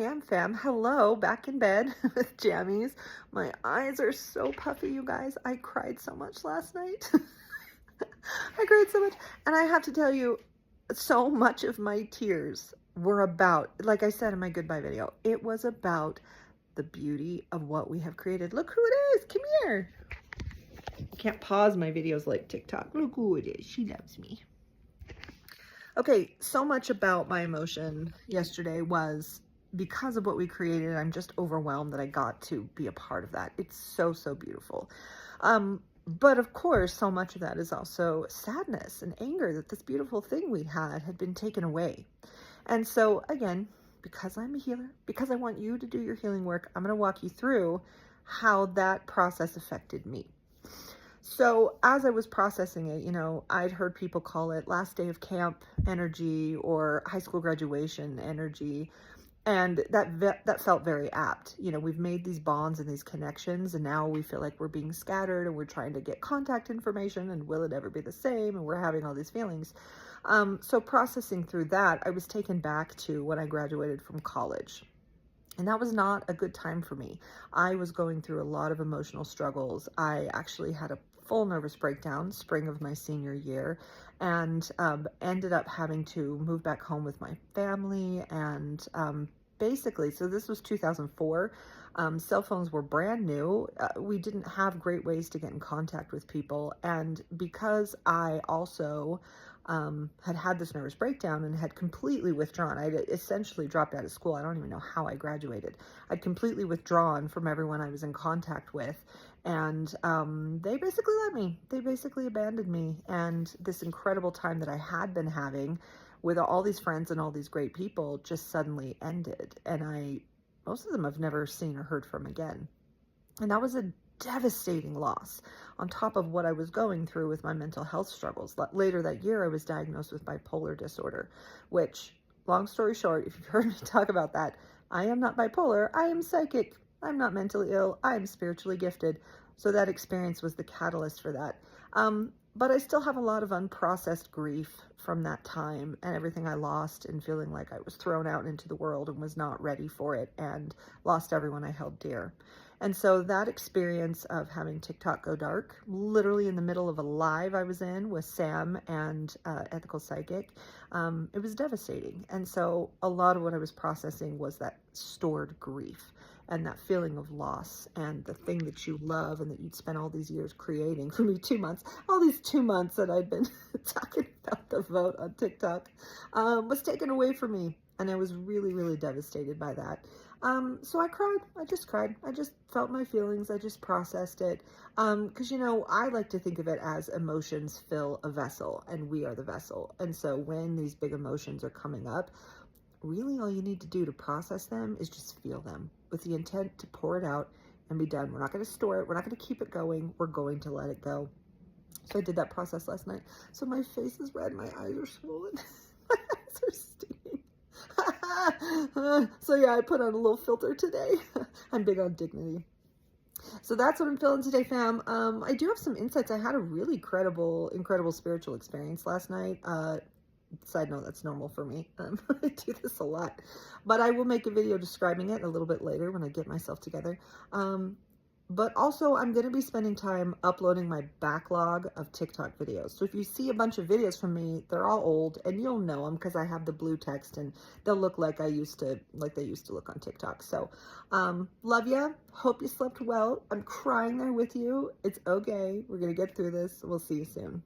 am, fam. Hello, back in bed with jammies. My eyes are so puffy, you guys. I cried so much last night. I cried so much. And I have to tell you, so much of my tears were about, like I said in my goodbye video, it was about the beauty of what we have created. Look who it is. Come here. I can't pause my videos like TikTok. Look who it is. She loves me. Okay, so much about my emotion yesterday was because of what we created. I'm just overwhelmed that I got to be a part of that. It's so, so beautiful. But of course, so much of that is also sadness and anger that this beautiful thing we had been taken away. And so again, because I'm a healer, because I want you to do your healing work, I'm going to walk you through how that process affected me. So as I was processing it, I'd heard people call it last day of camp energy or high school graduation energy. And that felt very apt. We've made these bonds and these connections, and now we feel like we're being scattered and we're trying to get contact information, and will it ever be the same? And we're having all these feelings. So processing through that, I was taken back to when I graduated from college. And that was not a good time for me. I was going through a lot of emotional struggles. I actually had a full nervous breakdown spring of my senior year, and ended up having to move back home with my family. And basically, so this was 2004. Cell phones were brand new. We didn't have great ways to get in contact with people. And because I also had this nervous breakdown and had completely withdrawn. I'd essentially dropped out of school. I don't even know how I graduated. I'd completely withdrawn from everyone I was in contact with. And they basically let me. They basically abandoned me. And this incredible time that I had been having with all these friends and all these great people just suddenly ended. And most of them I've never seen or heard from again. And that was a devastating loss on top of what I was going through with my mental health struggles. Later that year, I was diagnosed with bipolar disorder, which, long story short, if you've heard me talk about that, I am not bipolar. I am psychic. I'm not mentally ill. I am spiritually gifted. So that experience was the catalyst for that. But I still have a lot of unprocessed grief from that time and everything I lost, and feeling like I was thrown out into the world and was not ready for it, and lost everyone I held dear. And so that experience of having TikTok go dark, literally in the middle of a live I was in with Sam and Ethical Psychic, it was devastating. And so a lot of what I was processing was that stored grief and that feeling of loss, and the thing that you love and that you'd spent all these years creating. For me, 2 months, all these 2 months that I'd been talking about the vote on TikTok, was taken away from me. And I was really, really devastated by that. So I cried. I just cried. I just felt my feelings. I just processed it. Because, I like to think of it as emotions fill a vessel, and we are the vessel. And so when these big emotions are coming up, really all you need to do to process them is just feel them with the intent to pour it out and be done. We're not going to store it. We're not going to keep it going. We're going to let it go. So I did that process last night. So my face is red. My eyes are swollen. My eyes are stinging. So yeah, I put on a little filter today. I'm big on dignity. So that's what I'm feeling today, fam. I do have some insights. I had a really incredible spiritual experience last night. Side note, that's normal for me. I do this a lot, but I will make a video describing it a little bit later when I get myself together. But also I'm going to be spending time uploading my backlog of TikTok videos. So if you see a bunch of videos from me, they're all old, and you'll know them because I have the blue text, and they'll look like they used to look on TikTok. So, love ya. Hope you slept well. I'm crying there with you. It's okay. We're going to get through this. We'll see you soon.